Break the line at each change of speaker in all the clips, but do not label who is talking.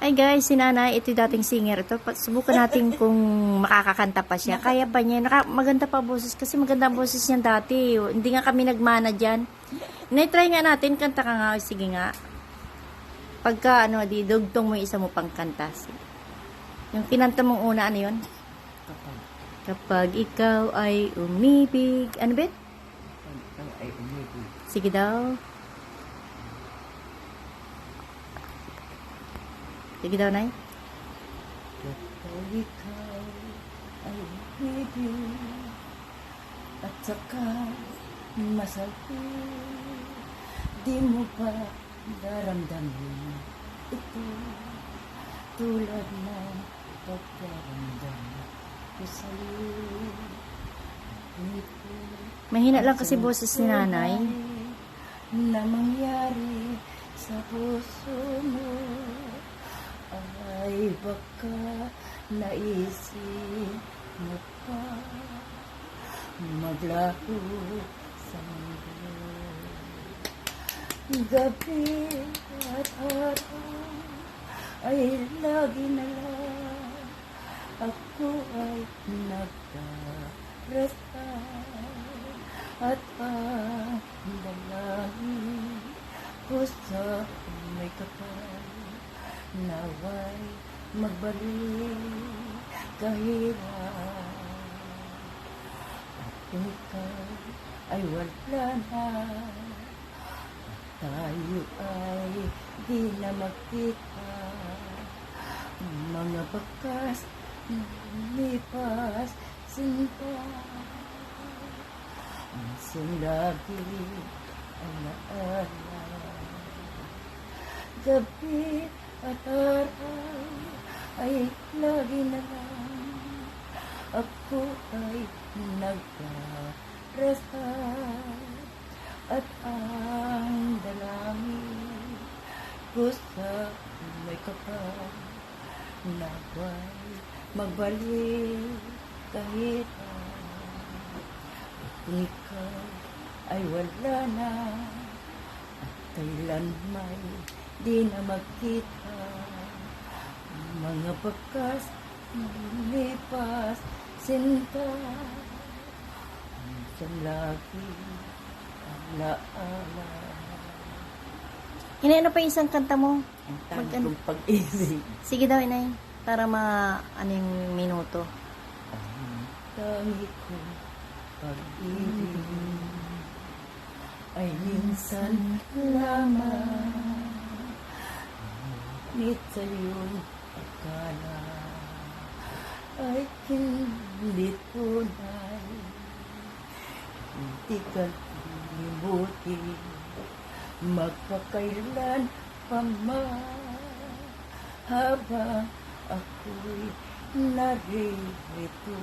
Ay guys, si Nanay, ito yung dating singer. Ito, subukan natin kung makakakanta pa siya. Kaya pa niya. Maganda pa boses kasi maganda ang boses niya dati. Hindi nga kami nagmana dyan. Na-try nga natin, kanta ka nga. Sige nga. Pagka, di dugtong mo yung isa mo pang kanta. Yung kinanta mong una, ano yun? Kapag ikaw ay umibig. Ano bet?
Ikaw ay umibig.
Sige daw. Sige daw, Nay.
Kapag ikaw ay umibig at saka masalpik, di mo pa daramdamin ito tulad ng pagdaramdam ko sa'yo.
Mahina lang kasi boses ni Nanay.
Na mangyari sa puso mo ay baka naisip mo pa maglaho sa mundo. Gabi at araw ay lagi na lang ako ay nagdarasal at ang dalangin ko sa may kapal naway magbalik kahirap at ikaw ay wala na tayo ay di na magkita mga bakas lipas sinta ang lagi ay naala gabi at araw ay lagi na lang ako ay nagdarasal at ang dalangin ko sa may kapal naway magbalik kahit ikaw ay wala na at kailan may di na magkita mga bakas lipas sinta sa lagi ang naala.
Inay, ano pa yung isang kanta mo?
Ang tanong pag-ibig.
Sige daw, Inay. Para ano yung minuto.
Ang tangi ko pag-ibig ay minsan lamang ngunit sa'yo'y akala ay hindi tunay hindi ka limuti magpakailan pa man habang ako'y naririto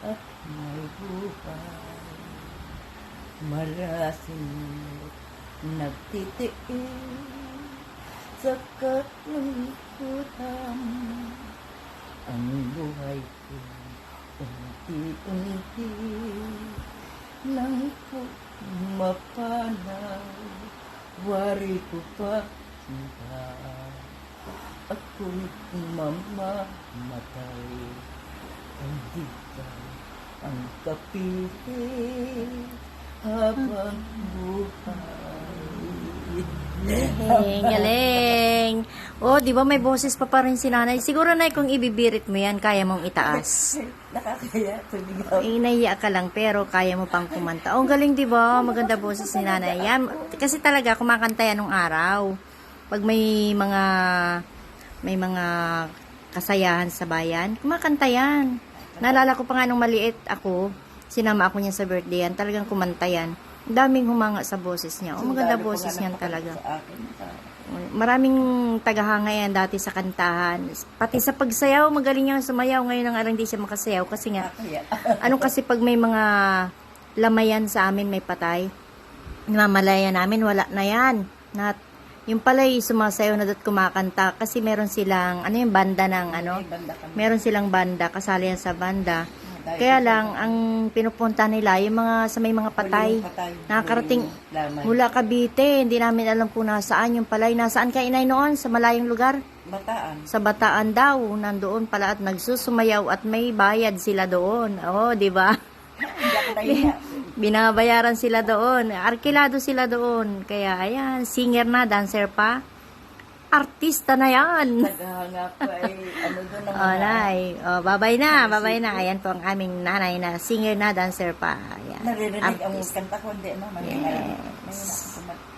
at may buhay marasin nagtitiis sa kalungkutan ang buhay ko unti-unti nang mapanaw wari ko pa sinta ako'y mamamatay hindi ka ang kapilit habang buhay.
Galing. Oh, di ba may boses pa rin si Nanay? Siguro, Nay, kung ibibirit mo yan, kaya mong itaas.
Nakakaya tumigaw.
Nahiya ka lang, pero kaya mo pang kumanta. Oh, galing, di ba? Maganda boses ni Nanay. Yan, kasi talaga, kumakanta yan nung araw. Pag may mga kasayahan sa bayan, kumakanta yan. Naalala ko pa nga nung maliit ako, sinama ako niya sa birthday yan, talagang kumanta yan. Ang daming humanga sa boses niya. Oh, maganda boses niyan talaga. Maraming tagahanga yan dati sa kantahan. Pati sa pagsayaw, magaling niya sumayaw. Ngayon ang hindi siya makasayaw. Kasi nga, kasi pag may mga lamayan sa amin, may patay, namalaya namin, wala na yan. Yung pala'y sumasayaw na da't kumakanta. Kasi meron silang, banda ng, meron silang banda, kasali yan sa banda.
Dahil
Kaya
sa-
lang, ang pinupunta nila, yung mga sa may mga patay.
Huling patay.
Nakakarating
Huling laman.
mula Cavite. Hindi namin alam kung nasaan yung palay. Nasaan ka, inay, noon? Sa malayong lugar?
Bataan.
Sa Bataan daw. Nandoon pala at nagsusumayaw at may bayad sila doon. Oo, di ba?
Hindi ako nahiya.
Binabayaran sila doon. Arkilado sila doon. Kaya, ayan, singer na, dancer pa. Artista na yan.
Naghahanga ko ay ano doon naman.
Oh, nay. Oh, babay na, babay na. Ayan po ang aming nanay na singer na, dancer pa. Ayan.
Naririnig ang
Artist.
kanta ko, hindi, no? Mahina.
Yes.
Mahina ako